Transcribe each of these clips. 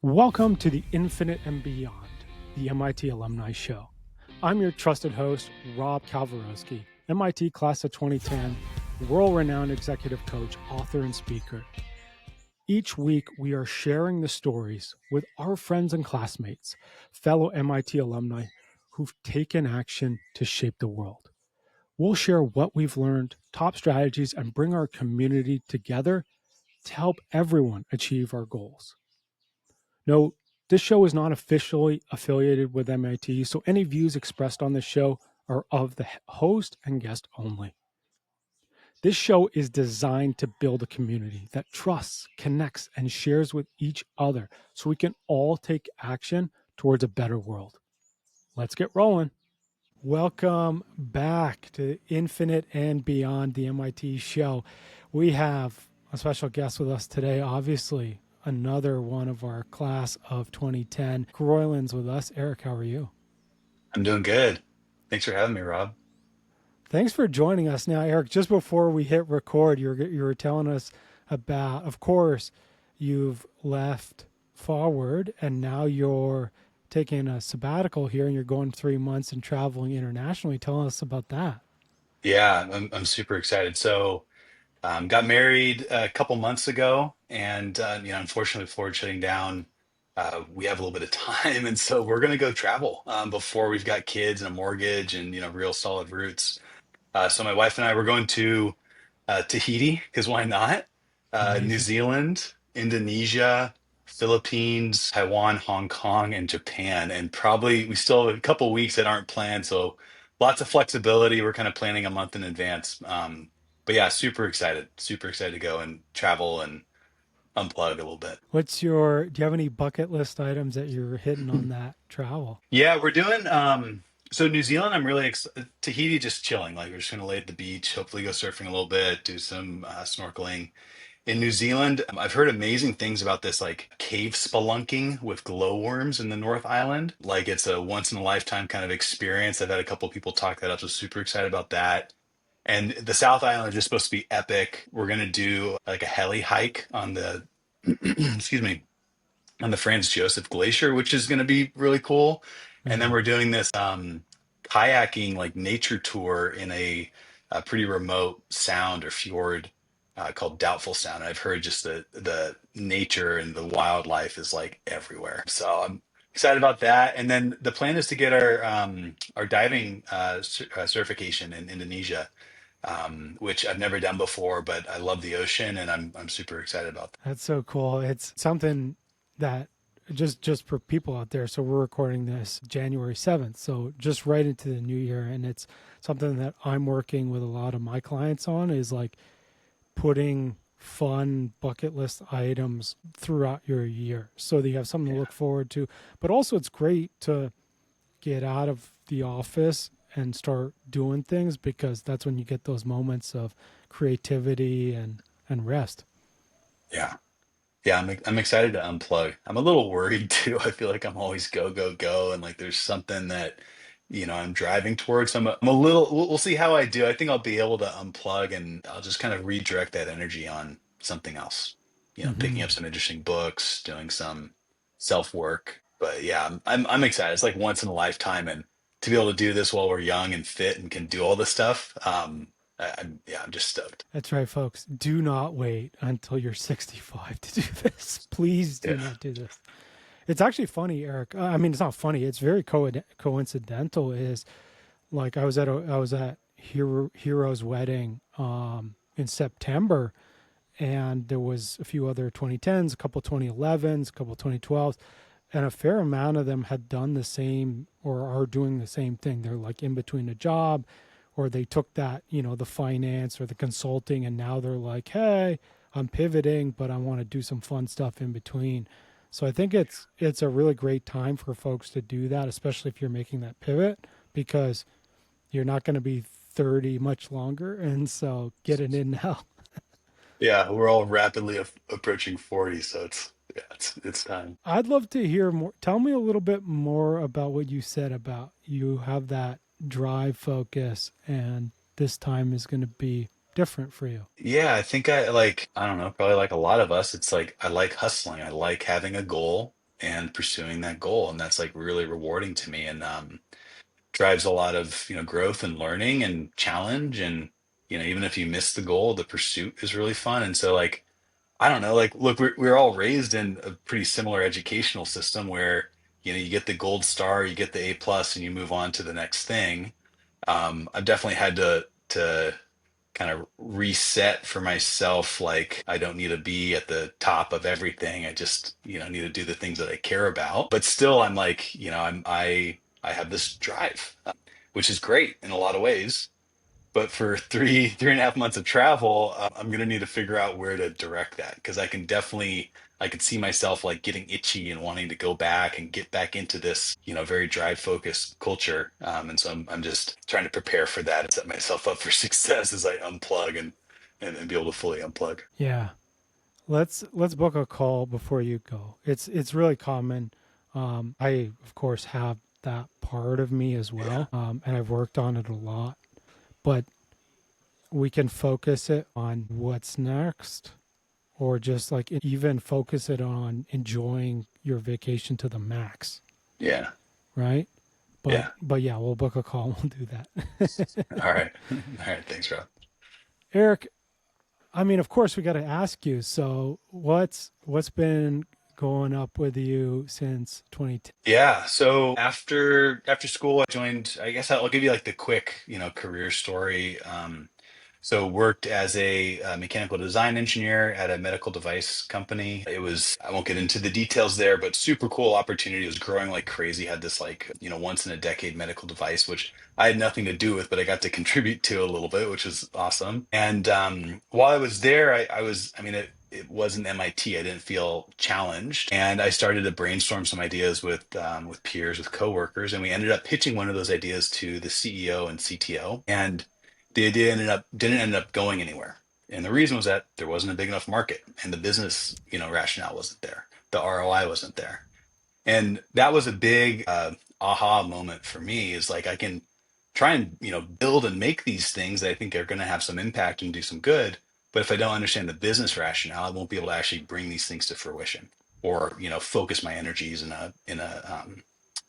Welcome to the Infinite and Beyond, the MIT Alumni Show. I'm your trusted host, Rob Kalwarowsky, MIT Class of 2010, world-renowned executive coach, author, and speaker. Each week, we are sharing the stories with our friends and classmates, fellow MIT alumni who've taken action to shape the world. We'll share what we've learned, top strategies, and bring our community together to help everyone achieve our goals. No, this show is not officially affiliated with MIT, so any views expressed on this show are of the host and guest only. This show is designed to build a community that trusts, connects, and shares with each other so we can all take action towards a better world. Let's get rolling. Welcome back to Infinite and Beyond, the MIT show. We have a special guest with us today, obviously. Another one of our class of 2010. Eric Reuland's with us. Eric, how are you? I'm doing good. Thanks for having me, Rob. Thanks for joining us. Now, Eric, just before we hit record, you were telling us about, of course, you've left Forward and now you're taking a sabbatical here and you're going 3 months and traveling internationally. Tell us about that. Yeah, I'm super excited. Got married a couple months ago, and unfortunately, Florida's shutting down. We have a little bit of time, and so we're gonna go travel before we've got kids and a mortgage and real solid roots. So my wife and I were going to Tahiti because why not? New Amazing. Zealand, Indonesia, Philippines, Taiwan, Hong Kong, and Japan. And probably we still have a couple weeks that aren't planned, so lots of flexibility. We're kind of planning a month in advance. But yeah, super excited to go and travel and unplug a little bit. Do you have any bucket list items that you're hitting on that travel? Yeah, we're doing so New Zealand, I'm really Tahiti just chilling. Like we're just gonna lay at the beach, hopefully go surfing a little bit, do some snorkeling. In New Zealand, I've heard amazing things about this like cave spelunking with glowworms in the North Island. Like it's a once in a lifetime kind of experience. I've had a couple of people talk that up, so super excited about that. And the South Island is just supposed to be epic. We're gonna do like a heli hike on the excuse me, on the Franz Josef Glacier, which is gonna be really cool. And then Man, we're doing this kayaking like nature tour in a pretty remote sound or fjord called Doubtful Sound. And I've heard just the nature and the wildlife is like everywhere. So I'm excited about that. And then the plan is to get our diving certification in Indonesia, which I've never done before, but I love the ocean and I'm super excited about that. that's so cool. It's something that just for people out there. So we're recording this January 7th. So just right into the new year. And it's something that I'm working with a lot of my clients on is like putting fun bucket list items throughout your year so that you have something to Yeah. look forward to. But also it's great to get out of the office and start doing things because that's when you get those moments of creativity and rest. Yeah. Yeah, I'm excited to unplug. I'm a little worried too. I feel like I'm always go, go, go, and like there's something that, I'm driving towards. I'm a little. We'll see how I do. I think I'll be able to unplug, and I'll just kind of redirect that energy on something else. Picking Hmm. up some interesting books, doing some self work. But yeah, I'm excited. It's like once in a lifetime, and to be able to do this while we're young and fit and can do all this stuff, I'm just stoked. That's right, folks. Do not wait until you're 65 to do this. Please do Yeah. not do this. It's actually funny, Eric. I mean, it's not funny. It's very coincidental. Is like I was at Hero's wedding in September, and there was a few other 2010s, a couple 2011s, a couple 2012s, and a fair amount of them had done the same or are doing the same thing. They're like in between a job, or they took that the finance or the consulting, and now they're like, hey, I'm pivoting, but I want to do some fun stuff in between. So I think it's a really great time for folks to do that, especially if you're making that pivot, because you're not going to be 30 much longer, and so get it in now. Yeah, we're all rapidly approaching 40, so it's time. I'd love to hear more. Tell me a little bit more about what you said about you have that drive focus, and this time is going to be different for you. Yeah, I think I don't know, probably like a lot of us, it's like I like hustling. I like having a goal and pursuing that goal. And that's like really rewarding to me, and drives a lot of, growth and learning and challenge. And, even if you miss the goal, the pursuit is really fun. And so like, I don't know, like, look, we're all raised in a pretty similar educational system where, you get the gold star, you get the A+, and you move on to the next thing. I've definitely had to kind of reset for myself. Like, I don't need to be at the top of everything. I just, need to do the things that I care about. But still, I'm like, I have this drive, which is great in a lot of ways. But for 3.5 months of travel, I'm gonna need to figure out where to direct that, because I could see myself like getting itchy and wanting to go back and get back into this, very drive focused culture. And so I'm just trying to prepare for that and set myself up for success as I unplug and be able to fully unplug. Yeah. Let's book a call before you go. It's really common. I of course have that part of me as Yeah. well, and I've worked on it a lot. But we can focus it on what's next, or just like even focus it on enjoying your vacation to the max, Yeah. right? But Yeah. but yeah, we'll book a call and we'll do that. All right. All right. Thanks, Rob. Eric, I mean, of course we got to ask you. So, what's been going up with you since 2010? Yeah. So after school, I joined. I guess I'll give you like the quick, career story. So worked as a mechanical design engineer at a medical device company. It was, I won't get into the details there, but super cool opportunity. It was growing like crazy. Had this like, once in a decade medical device, which I had nothing to do with, but I got to contribute to a little bit, which was awesome. And while I was there, I was, I mean, it wasn't MIT. I didn't feel challenged, and I started to brainstorm some ideas with peers, with coworkers, and we ended up pitching one of those ideas to the CEO and CTO. And the idea didn't end up going anywhere. And the reason was that there wasn't a big enough market, and the business, rationale wasn't there. The ROI wasn't there. And that was a big aha moment for me, is like, I can try and, build and make these things that I think are going to have some impact and do some good. But if I don't understand the business rationale, I won't be able to actually bring these things to fruition, or, focus my energies in a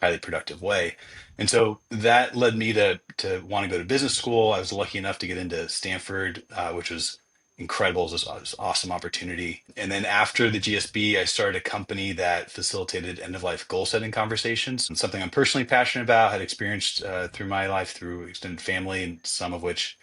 highly productive way. And so that led me to want to go to business school. I was lucky enough to get into Stanford, which was incredible. It was this awesome opportunity. And then after the GSB, I started a company that facilitated end of life goal setting conversations, and something I'm personally passionate about, had experienced through my life, through extended family, and some of which,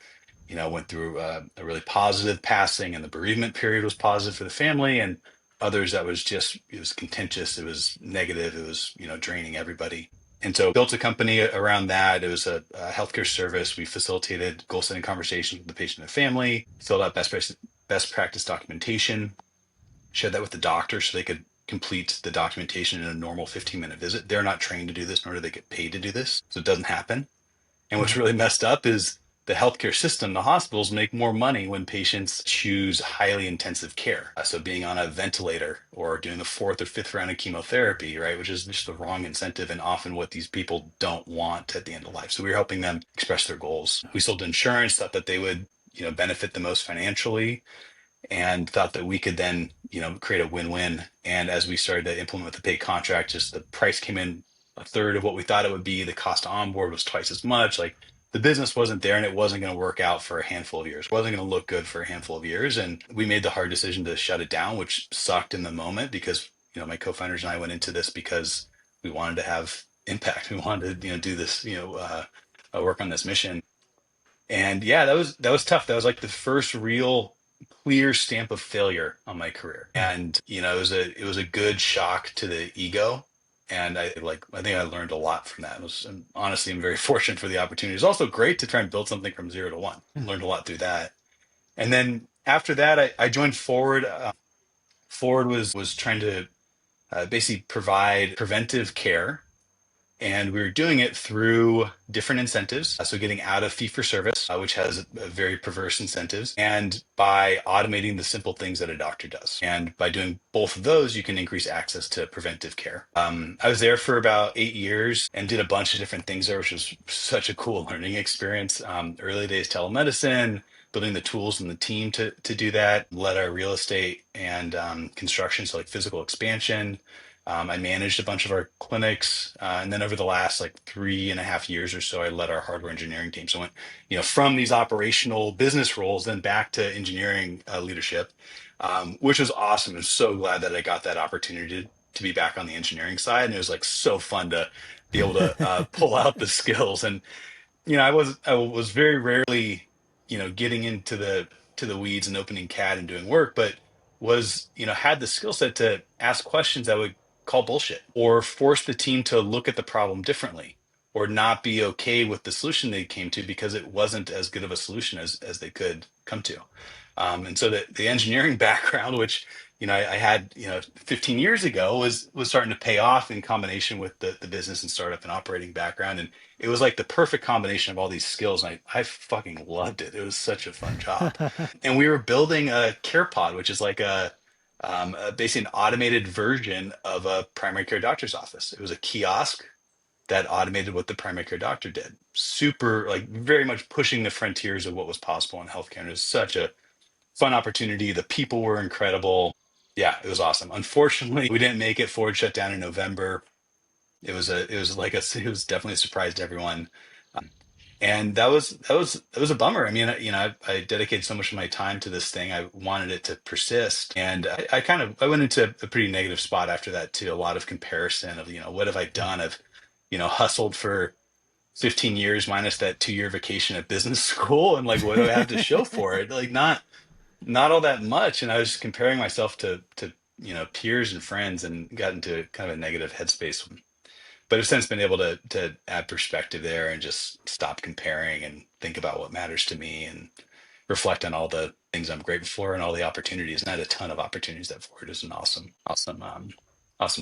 went through a really positive passing, and the bereavement period was positive for the family, and others that was just, it was contentious, it was negative, it was, draining everybody. And so built a company around that. It was a healthcare service. We facilitated goal setting conversations with the patient and family, filled out best practice documentation, shared that with the doctor so they could complete the documentation in a normal 15-minute visit. They're not trained to do this, nor do they get paid to do this. So it doesn't happen. And what's Yeah. really messed up is the healthcare system, the hospitals make more money when patients choose highly intensive care. So being on a ventilator or doing the fourth or fifth round of chemotherapy, right, which is just the wrong incentive, and often what these people don't want at the end of life. So we were helping them express their goals. We sold insurance, thought that they would, benefit the most financially, and thought that we could then, create a win-win. And as we started to implement the paid contract, just the price came in a third of what we thought it would be. The cost to onboard was twice as much. Like, the business wasn't there, and it wasn't going to work out for a handful of years. It wasn't going to look good for a handful of years. And we made the hard decision to shut it down, which sucked in the moment, because, my co-founders and I went into this because we wanted to have impact. We wanted to, do this, work on this mission. And yeah, that was tough. That was like the first real clear stamp of failure on my career. And it was a good shock to the ego. And I think I learned a lot from that. And honestly, I'm very fortunate for the opportunity. It's also great to try and build something from 0 to 1. Yeah. Learned a lot through that. And then after that, I joined Forward. Forward was trying to basically provide preventive care, and we were doing it through different incentives. So getting out of fee for service, which has very perverse incentives, and by automating the simple things that a doctor does. And by doing both of those, you can increase access to preventive care. I was there for about 8 years and did a bunch of different things there, which was such a cool learning experience. Early days telemedicine, building the tools and the team to do that, led our real estate and construction, so like physical expansion, I managed a bunch of our clinics, and then over the last like 3.5 years or so, I led our hardware engineering team. So I went, from these operational business roles, then back to engineering leadership, which was awesome. I'm so glad that I got that opportunity to be back on the engineering side, and it was like so fun to be able to pull out the skills. And I was very rarely, getting into the weeds and opening CAD and doing work, but was, had the skill set to ask questions that would call bullshit or force the team to look at the problem differently or not be okay with the solution they came to because it wasn't as good of a solution as they could come to. And so the engineering background, which I had 15 years ago, was starting to pay off in combination with the business and startup and operating background, and it was like the perfect combination of all these skills. And I fucking loved it. It was such a fun job. And we were building a care pod, which is like basically an automated version of a primary care doctor's office. It was a kiosk that automated what the primary care doctor did. Super, like very much pushing the frontiers of what was possible in healthcare. And it was such a fun opportunity. The people were incredible. Yeah, it was awesome. Unfortunately, we didn't make it. Ford shut down in November. It was definitely a surprise to everyone. And that was a bummer. I mean, I dedicated so much of my time to this thing. I wanted it to persist, and I went into a pretty negative spot after that too. A lot of comparison of what have I done? I've hustled for 15 years minus that 2 year vacation at business school, and like what do I have to show for it? Like not all that much. And I was comparing myself to peers and friends, and got into kind of a negative headspace, but I've since been able to add perspective there and just stop comparing and think about what matters to me and reflect on all the things I'm grateful for and all the opportunities. And I had a ton of opportunities that Ford is an awesome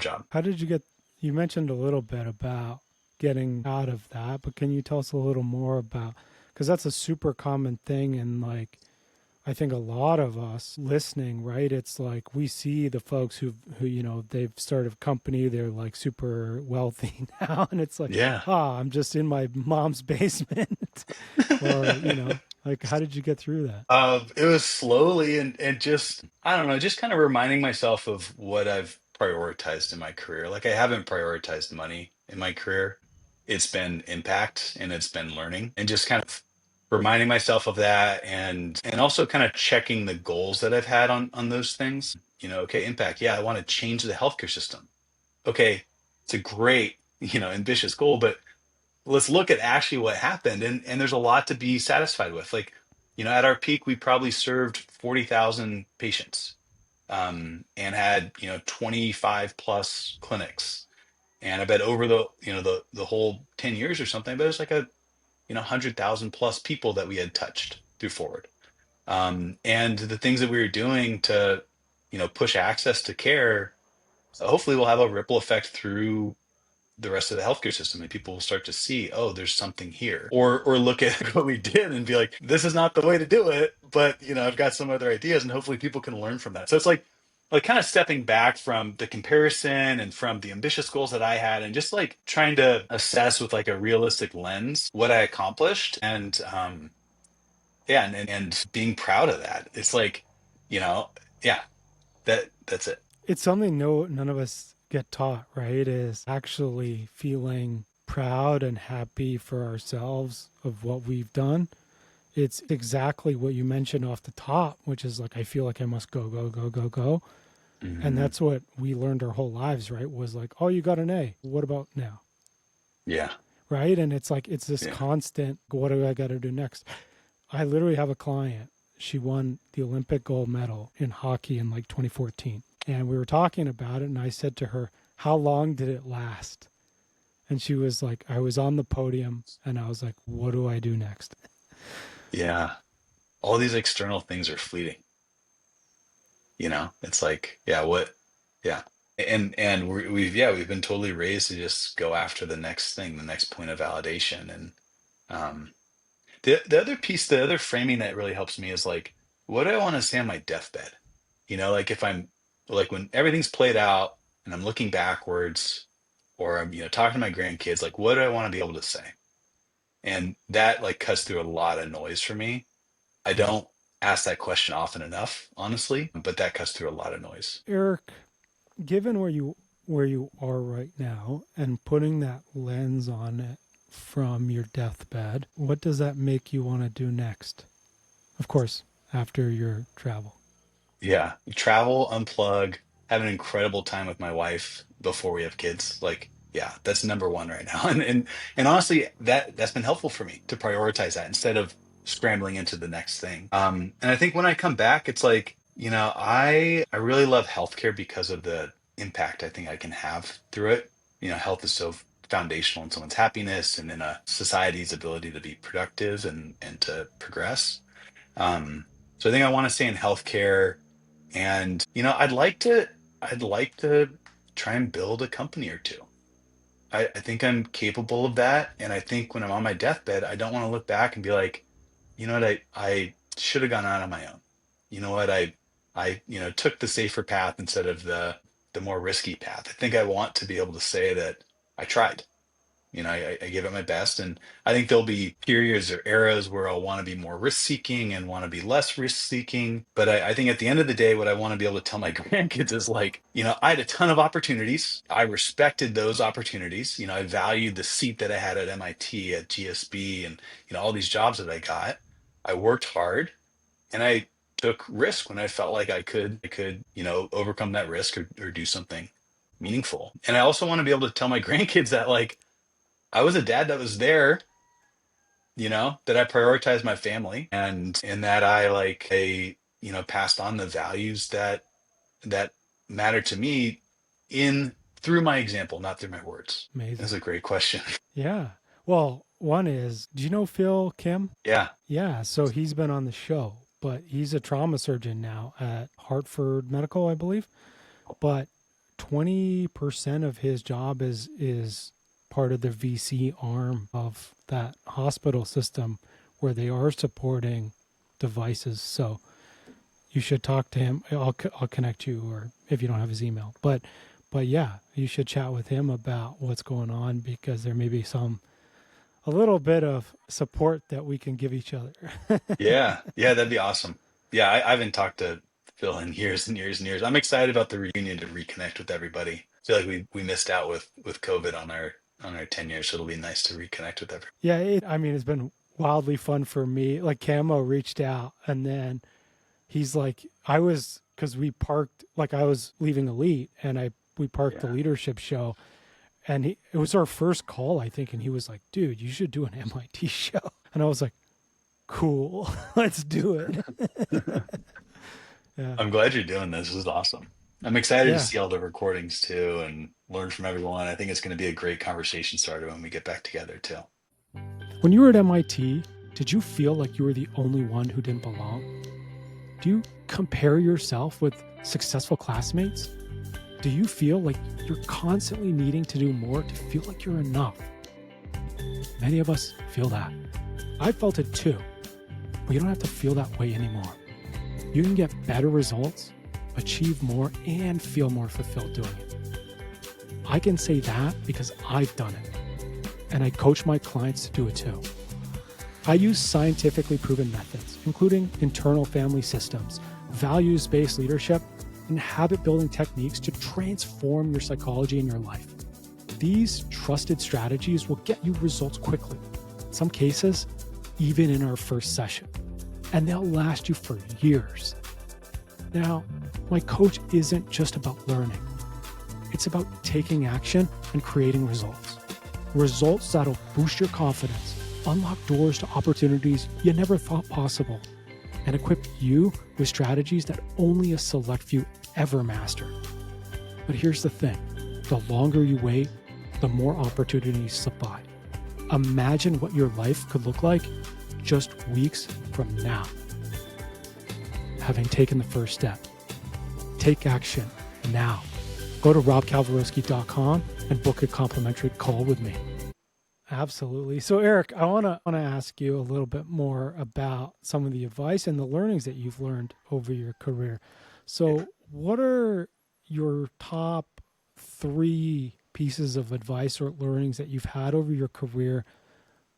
job. How did you get, you mentioned a little bit about getting out of that, but can you tell us a little more about, because that's a super common thing. And like, I think a lot of us listening, right? It's like we see the folks they've started a company, they're like super wealthy now, and it's like, Yeah. I'm just in my mom's basement, or like, how did you get through that? It was slowly and just, I don't know, just kind of reminding myself of what I've prioritized in my career. Like I haven't prioritized money in my career. It's been impact and it's been learning, and just kind of reminding myself of that, and also kind of checking the goals that I've had on those things. Okay, impact. Yeah, I want to change the healthcare system. Okay, it's a great, ambitious goal, but let's look at actually what happened, and there's a lot to be satisfied with. Like, at our peak we probably served 40,000 patients, and had 25 plus clinics. And I bet over the whole 10 years or something, but it was like a 100,000 plus people that we had touched through Forward. And the things that we were doing to push access to care, hopefully will have a ripple effect through the rest of the healthcare system, and people will start to see, oh, there's something here, or look at what we did and be like, this is not the way to do it, but I've got some other ideas, and hopefully people can learn from that. So it's like kind of stepping back from the comparison and from the ambitious goals that I had, and just like trying to assess with like a realistic lens what I accomplished, and yeah, and being proud of that. It's like, you know yeah, that's it. It's something none of us get taught, right? Is actually feeling proud and happy for ourselves of what we've done. It's exactly what you mentioned off the top, which is like, I feel like I must go, go, go, go, go. And Hmm. that's what we learned our whole lives, right? Was like, oh, you got an A. What about now? Yeah. Right. And it's like, it's this Yeah. constant, what do I got to do next? I literally have a client. She won the Olympic gold medal in hockey in like 2014. And we were talking about it. And I said to her, how long did it last? And she was like, I was on the podium and I was like, what do I do next? Yeah. All these external things are fleeting. It's like, yeah, what? Yeah. And we've been totally raised to just go after the next thing, the next point of validation. And um the other piece, the other framing that really helps me is like, what do I want to say on my deathbed? Like if I'm, like, when everything's played out and I'm looking backwards, or I'm talking to my grandkids, like what do I want to be able to say? And that like cuts through a lot of noise for me. I don't ask that question often enough, honestly, but that cuts through a lot of noise. Eric, given where you are right now and putting that lens on it from your deathbed, what does that make you want to do next? Of course, after your travel. Yeah, travel, unplug, have an incredible time with my wife before we have kids. Like, yeah, that's number one right now. And honestly, that's been helpful for me to prioritize that instead of scrambling into the next thing. And I think when I come back, it's like, I really love healthcare because of the impact I think I can have through it. Health is so foundational in someone's happiness and in a society's ability to be productive and to progress. Um, so I think I want to stay in healthcare, and I'd like to try and build a company or two. I think I'm capable of that, and I think when I'm on my deathbed, I don't want to look back and be like, you know what, I should have gone out on my own. You know what, I took the safer path instead of the more risky path. I think I want to be able to say that I tried. I give it my best, and I think there'll be periods or eras where I'll want to be more risk seeking and want to be less risk seeking. But I think at the end of the day, what I want to be able to tell my grandkids is like, I had a ton of opportunities. I respected those opportunities. I valued the seat that I had at MIT, at GSB, and all these jobs that I got. I worked hard, and I took risk when I felt like I could overcome that risk or do something meaningful. And I also want to be able to tell my grandkids that like I was a dad that was there, that I prioritized my family and that I passed on the values that matter to me in through my example, not through my words. That's Amazing. a great question. Yeah. Well, one is, do you know Phil Kim? Yeah. Yeah. So he's been on the show, but he's a trauma surgeon now at Hartford Medical, I believe. But 20% of his job is part of the VC arm of that hospital system where they are supporting devices. So you should talk to him. I'll connect you, or if you don't have his email. But yeah, you should chat with him about what's going on because there may be a little bit of support that we can give each other. Yeah. Yeah, that'd be awesome. Yeah, I haven't talked to Phil in years and years and years. I'm excited about the reunion to reconnect with everybody. I feel like we missed out with COVID on our 10 years, so it'll be nice to reconnect with everybody. Yeah, I mean, it's been wildly fun for me. Like Camo reached out, and then he's like, because we parked, like I was leaving Elite, and we parked the Yeah. leadership show, and it was our first call, I think, and he was like, "Dude, you should do an MIT show," and I was like, "Cool, let's do it." Yeah, I'm glad you're doing this. This is awesome. I'm excited to yeah. see all the recordings too and learn from everyone. I think it's going to be a great conversation starter when we get back together too. When you were at MIT, did you feel like you were the only one who didn't belong? Do you compare yourself with successful classmates? Do you feel like you're constantly needing to do more to feel like you're enough? Many of us feel that. I felt it too, but you don't have to feel that way anymore. You can get better results, achieve more, and feel more fulfilled doing it. I can say that because I've done it, and I coach my clients to do it too. I use scientifically proven methods, including internal family systems, values-based leadership, and habit-building techniques to transform your psychology and your life. These trusted strategies will get you results quickly, in some cases, even in our first session, and they'll last you for years. Now, my coach isn't just about learning. It's about taking action and creating results. Results that'll boost your confidence, unlock doors to opportunities you never thought possible, and equip you with strategies that only a select few ever master. But here's the thing, the longer you wait, the more opportunities slip by. Imagine what your life could look like just weeks from now. Having taken the first step. Take action now. Go to robkalwarowsky.com and book a complimentary call with me. Absolutely. So, Eric, I want to ask you a little bit more about some of the advice and the learnings that you've learned over your career. So, what are your top 3 pieces of advice or learnings that you've had over your career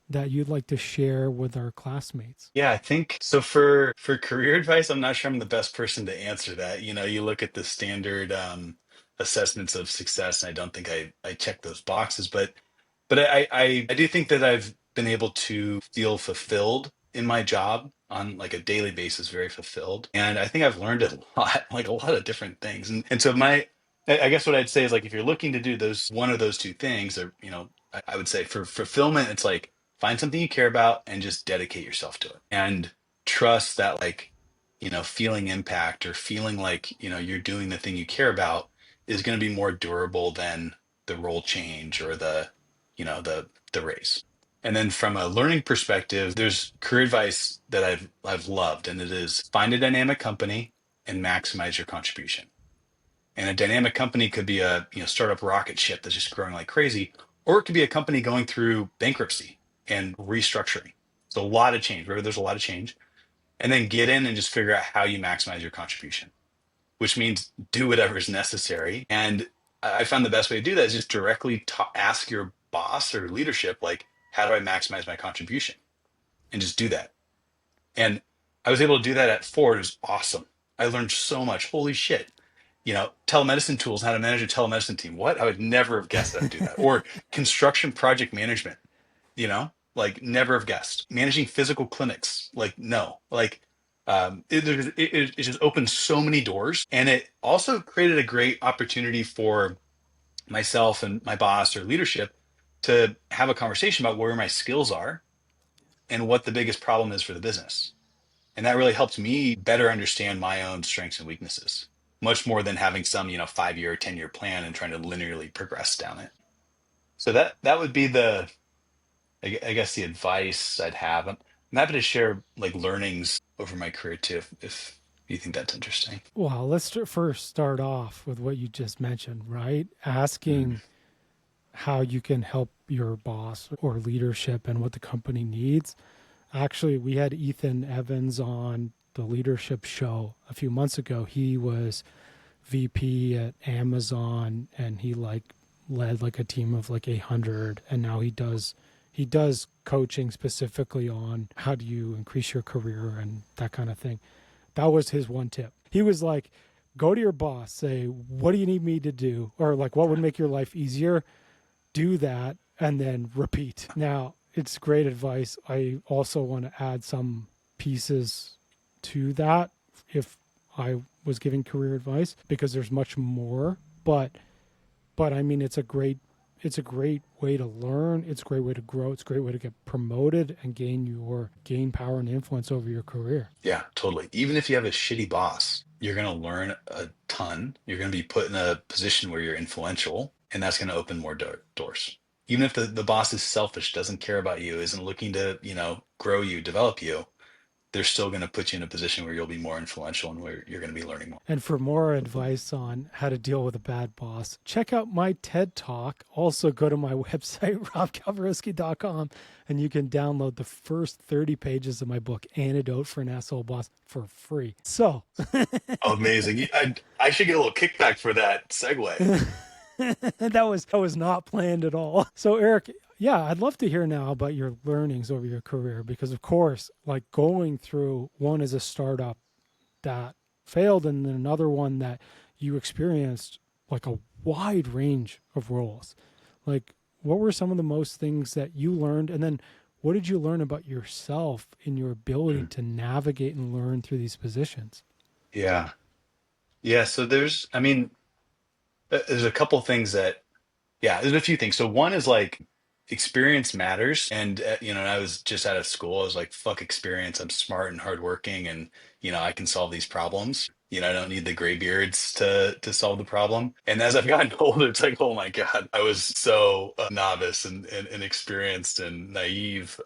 that you'd like to share with our classmates? Yeah, I think so for career advice, I'm not sure I'm the best person to answer that. You look at the standard assessments of success, and I don't think I check those boxes. But I do think that I've been able to feel fulfilled in my job on like a daily basis, very fulfilled. And I think I've learned a lot, like a lot of different things. And so I guess what I'd say is like, if you're looking to do those, one of those two things, or, I would say for fulfillment, it's like find something you care about and just dedicate yourself to it and trust that like, feeling impact or feeling like, you're doing the thing you care about is going to be more durable than the role change or the race. And then from a learning perspective, there's career advice that I've loved, and it is find a dynamic company and maximize your contribution. And a dynamic company could be a startup rocket ship that's just growing like crazy, or it could be a company going through bankruptcy and restructuring. So a lot of change. Remember, there's a lot of change, and then get in and just figure out how you maximize your contribution, which means do whatever is necessary. And I found the best way to do that is just directly ask your boss or leadership, like, how do I maximize my contribution? And just do that. And I was able to do that at Ford. It was awesome. I learned so much. Holy shit. Telemedicine tools, how to manage a telemedicine team. What? I would never have guessed I'd do that. Or construction project management, like never have guessed. Managing physical clinics, like no. Like it just opened so many doors, and it also created a great opportunity for myself and my boss or leadership to have a conversation about where my skills are and what the biggest problem is for the business. And that really helped me better understand my own strengths and weaknesses, much more than having some 5-year, 10-year plan and trying to linearly progress down it. So that would be I guess the advice I'd have. I'm happy to share like learnings over my career too, if you think that's interesting. Well, let's first start off with what you just mentioned, right? Mm. Asking how you can help your boss or leadership and what the company needs. Actually, we had Ethan Evans on the leadership show a few months ago. He was VP at Amazon, and he like led like a team of like 800, and now he does coaching specifically on how do you increase your career and that kind of thing. That was his one tip. He was like, go to your boss, say, what do you need me to do? Or like, what would make your life easier? Do that and then repeat. Now, it's great advice. I also want to add some pieces to that if I was giving career advice, because there's much more. But I mean, it's a great way to learn. It's a great way to grow. It's a great way to get promoted and gain power and influence over your career. Yeah, totally. Even if you have a shitty boss, you're going to learn a ton. You're going to be put in a position where you're influential, and that's going to open more doors. Even if the boss is selfish, doesn't care about you, isn't looking to, grow you, develop you, they're still going to put you in a position where you'll be more influential and where you're going to be learning more. And for more advice on how to deal with a bad boss, check out my TED Talk. Also, go to my website, robkalwarowsky.com, and you can download the first 30 pages of my book, Antidote for an Asshole Boss, for free. So, Amazing. I should get a little kickback for that segue. that was not planned at all. So, Eric, yeah, I'd love to hear now about your learnings over your career, because, of course, like going through one as a startup that failed, and then another one that you experienced like a wide range of roles. Like, what were some of the most things that you learned? And then what did you learn about yourself in your ability Mm. to navigate and learn through these positions? Yeah. Yeah. So I mean, there's a couple things yeah, there's a few things. So one is like experience matters. And, I was just out of school. I was like, fuck experience. I'm smart and hardworking and, I can solve these problems. I don't need the gray beards to solve the problem. And as I've gotten older, it's like, oh my God, I was so novice and inexperienced and naive.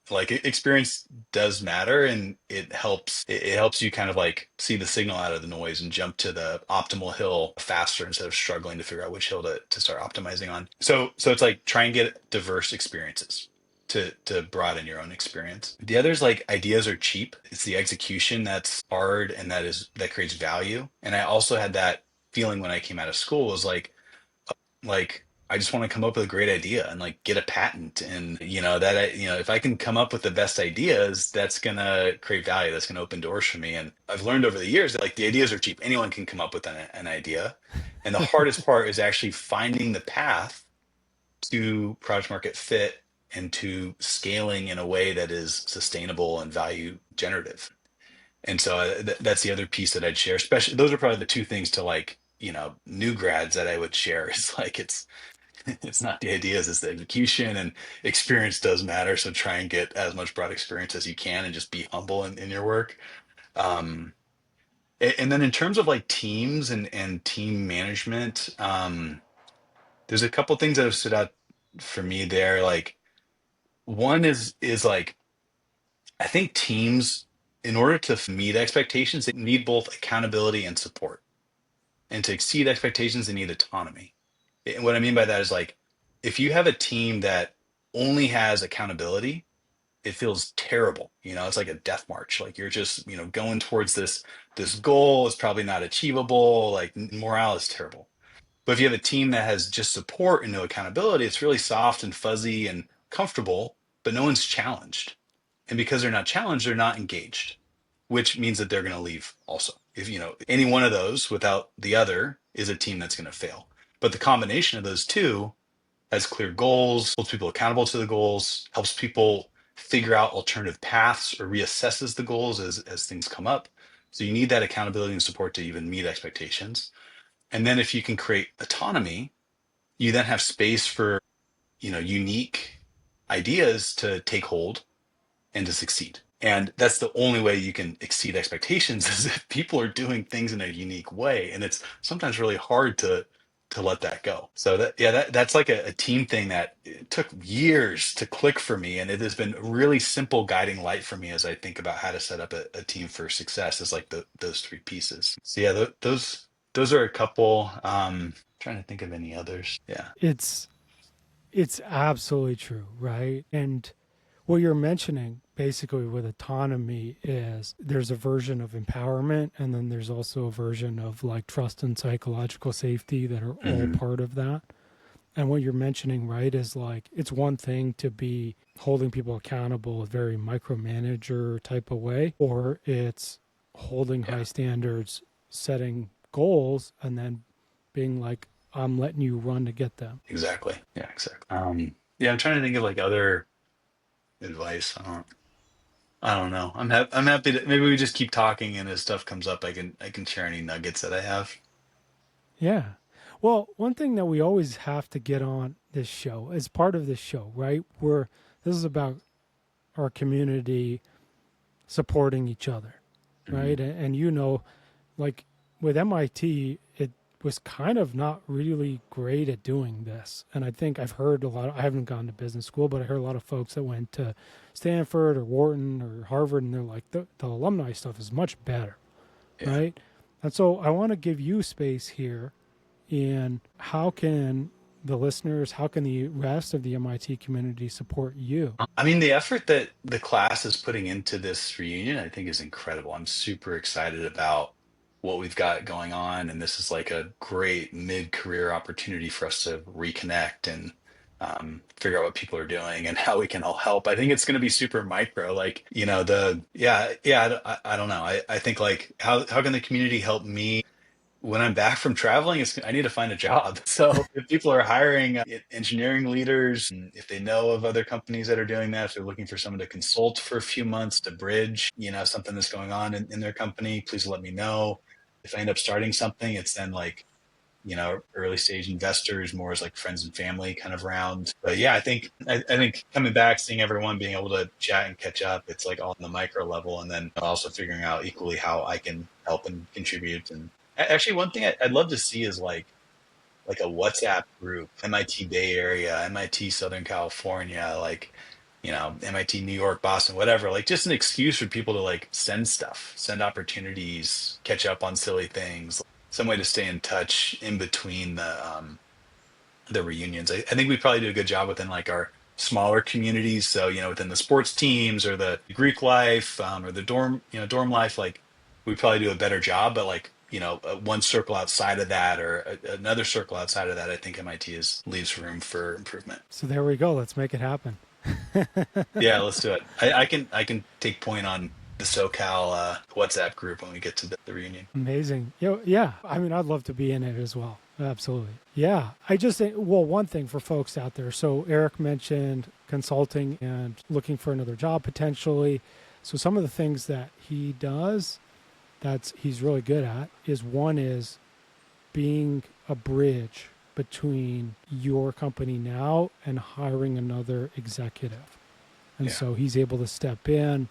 Like experience does matter, and it helps you kind of like see the signal out of the noise and jump to the optimal hill faster instead of struggling to figure out which hill to start optimizing on. So it's like try and get diverse experiences to broaden your own experience. The other is like ideas are cheap. It's the execution that's hard, and that creates value. And I also had that feeling when I came out of school, was like I just want to come up with a great idea and like get a patent. And, that, if I can come up with the best ideas, that's going to create value. That's going to open doors for me. And I've learned over the years that like the ideas are cheap. Anyone can come up with an idea. And the hardest part is actually finding the path to product market fit and to scaling in a way that is sustainable and value generative. And so that's the other piece that I'd share. Especially, those are probably the two things to like, new grads that I would share is like, it's not the ideas, it's the execution, and experience does matter. So try and get as much broad experience as you can and just be humble in your work. Um, and then in terms of like teams and team management, there's a couple things that have stood out for me there. Like one is like, I think teams, in order to meet expectations, they need both accountability and support. And to exceed expectations, they need autonomy. And what I mean by that is like, if you have a team that only has accountability, it feels terrible. It's like a death march. Like you're just, going towards this goal is probably not achievable. Like morale is terrible. But if you have a team that has just support and no accountability, it's really soft and fuzzy and comfortable, but no one's challenged. And because they're not challenged, they're not engaged, which means that they're going to leave also. If any one of those without the other is a team that's going to fail. But the combination of those two has clear goals, holds people accountable to the goals, helps people figure out alternative paths or reassesses the goals as things come up. So you need that accountability and support to even meet expectations. And then if you can create autonomy, you then have space for, unique ideas to take hold and to succeed. And that's the only way you can exceed expectations is if people are doing things in a unique way. And it's sometimes really hard to let that go. So that's like a team thing that it took years to click for me. And it has been a really simple guiding light for me as I think about how to set up a team for success is like those three pieces. So yeah, those are a couple. Trying to think of any others. Yeah. It's absolutely true, right? And what you're mentioning basically with autonomy is there's a version of empowerment and then there's also a version of like trust and psychological safety that are all Mm-hmm. part of that. And what you're mentioning, right, is like it's one thing to be holding people accountable a very micromanager type of way, or it's holding high Yeah, standards, setting goals, and then being like, I'm letting you run to get them. exactly. Yeah, exactly. Yeah, I'm trying to think of like other advice. I don't know. I'm happy to maybe we just keep talking and as stuff comes up, I can share any nuggets that I have. Yeah. Well, one thing that we always have to get on this show as part of this show, right? This is about our community supporting each other, Hmm. right? And like with MIT, it was kind of not really great at doing this. And I think I've heard I haven't gone to business school, but I heard a lot of folks that went to Stanford or Wharton or Harvard, and they're like, the alumni stuff is much better, Yeah. right? And so I want to give you space here in how can the listeners, how can the rest of the MIT community support you? I mean, the effort that the class is putting into this reunion, I think is incredible. I'm super excited about what we've got going on, and this is like a great mid-career opportunity for us to reconnect and figure out what people are doing and how we can all help. I think it's going to be super micro, like I don't know. I think like how can the community help me when I'm back from traveling, I need to find a job. So if people are hiring engineering leaders, and if they know of other companies that are doing that, if they're looking for someone to consult for a few months to bridge, something that's going on in their company, please let me know. If I end up starting something, it's then like, early stage investors, more as like friends and family kind of round. But yeah, I think coming back, seeing everyone, being able to chat and catch up, it's like all on the micro level, and then also figuring out equally how I can help and contribute. And actually, one thing I'd love to see is like a WhatsApp group, MIT Bay Area, MIT Southern California, like MIT New York, Boston, whatever. Like just an excuse for people to like send stuff, send opportunities, catch up on silly things, some way to stay in touch in between the reunions. I think we probably do a good job within like our smaller communities. So, within the sports teams or the Greek life or the dorm life, like we probably do a better job. But like one circle outside of that or another circle outside of that, I think MIT leaves room for improvement. So there we go. Let's make it happen. Yeah, let's do it. I can take point on the SoCal WhatsApp group when we get to the reunion. Amazing. Yeah. I mean, I'd love to be in it as well. Absolutely. Yeah. I just think, well, one thing for folks out there. So Eric mentioned consulting and looking for another job potentially. So some of the things that he does he's really good at is being a bridge between your company now and hiring another executive. And Yeah. so he's able to step in,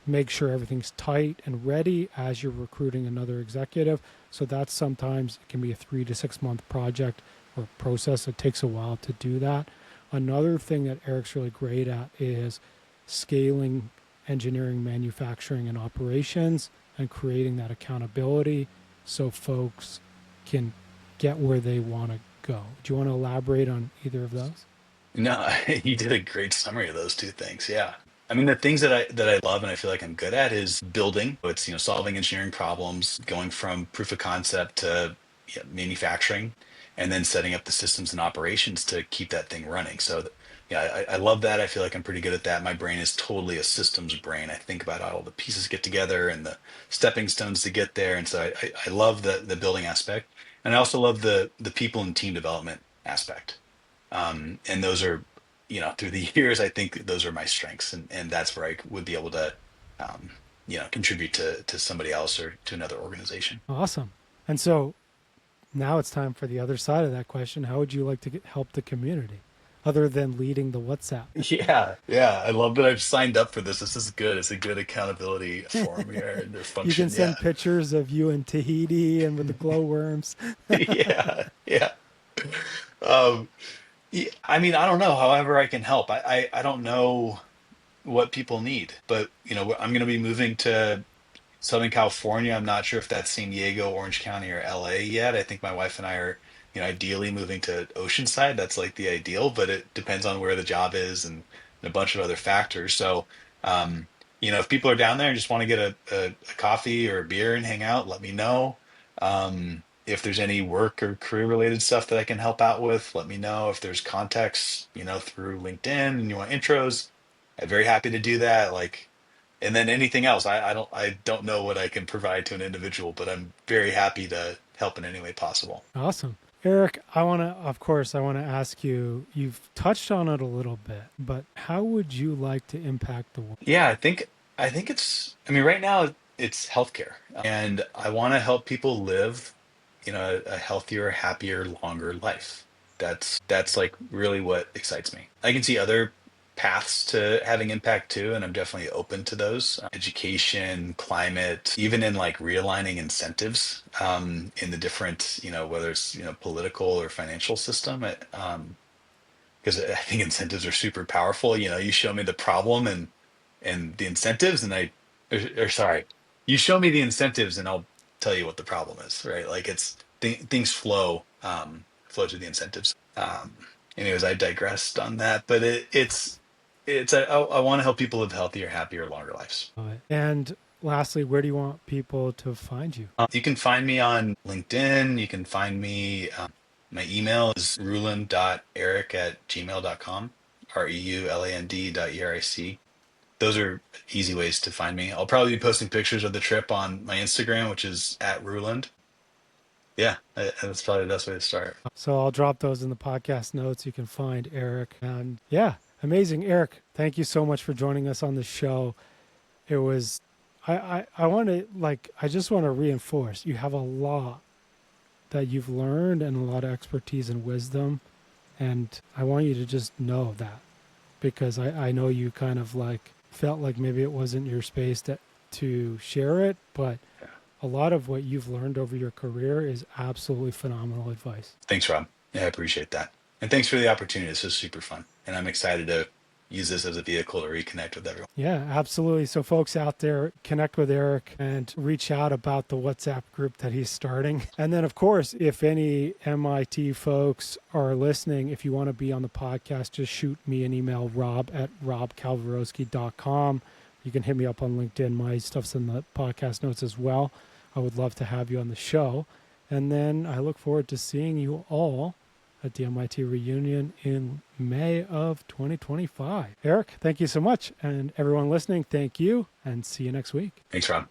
make sure everything's tight and ready as you're recruiting another executive. So that's sometimes it can be a 3 to 6 month project or process. It takes a while to do that. Another thing that Eric's really great at is scaling engineering, manufacturing, and operations and creating that accountability so folks can get where they want to go. Do you want to elaborate on either of those? No, you did a great summary of those two things. Yeah. I mean, the things that I love and I feel like I'm good at is building. It's, solving engineering problems, going from proof of concept to manufacturing, and then setting up the systems and operations to keep that thing running. So, yeah, I love that. I feel like I'm pretty good at that. My brain is totally a systems brain. I think about how all the pieces get together and the stepping stones to get there. And so I love the building aspect. And I also love the people and team development aspect. And those are, through the years, I think those are my strengths, and that's where I would be able to, contribute to somebody else or to another organization. Awesome. And so now it's time for the other side of that question. How would you like to help the community other than leading the WhatsApp? Yeah, yeah, I love that I've signed up for this. This is good. It's a good accountability forum here. The You can function, send yeah, pictures of you in Tahiti and with the glowworms. yeah, yeah. Um, I mean, I don't know. However, I can help. I don't know what people need, but I'm going to be moving to Southern California. I'm not sure if that's San Diego, Orange County, or LA yet. I think my wife and I are, ideally moving to Oceanside. That's like the ideal, but it depends on where the job is and a bunch of other factors. So, if people are down there and just want to get a coffee or a beer and hang out, let me know. If there's any work or career related stuff that I can help out with, let me know. If there's contacts, through LinkedIn and you want intros, I'm very happy to do that. Like, and then anything else, I don't know what I can provide to an individual, but I'm very happy to help in any way possible. Awesome. Eric, I want to ask you, you've touched on it a little bit, but how would you like to impact the world? Yeah, I think it's, I mean, right now it's healthcare, and I want to help people live, a healthier, happier, longer life. That's like really what excites me. I can see other paths to having impact too, and I'm definitely open to those. Education, climate, even in like realigning incentives in the different, whether it's political or financial system. Because I think incentives are super powerful. You show me the problem and the incentives, and or sorry, you show me the incentives, and I'll tell you what the problem is, right? Like things flow to the incentives. Anyways, I digressed on that, but I want to help people live healthier, happier, longer lives. And lastly, where do you want people to find you? You can find me on LinkedIn. You can find me. My email is reuland.eric@gmail.com, REULAND.ERIC. Those are easy ways to find me. I'll probably be posting pictures of the trip on my Instagram, which is @Reuland. Yeah, that's probably the best way to start. So I'll drop those in the podcast notes. You can find Eric. And yeah, amazing. Eric, thank you so much for joining us on the show. It was, I want to, I just want to reinforce you have a lot that you've learned and a lot of expertise and wisdom. And I want you to just know that because I know you kind of felt like maybe it wasn't your space to share it, but a lot of what you've learned over your career is absolutely phenomenal advice. Thanks, Rob. Yeah, I appreciate that. And thanks for the opportunity. This is super fun. And I'm excited to use this as a vehicle to reconnect with everyone. Yeah, absolutely. So folks out there, connect with Eric and reach out about the WhatsApp group that he's starting. And then, of course, if any MIT folks are listening, if you want to be on the podcast, just shoot me an email, rob@robkalwarowsky.com. You can hit me up on LinkedIn. My stuff's in the podcast notes as well. I would love to have you on the show. And then I look forward to seeing you all at the MIT reunion in May of 2025. Eric, thank you so much. And everyone listening, thank you, and see you next week. Thanks, Rob.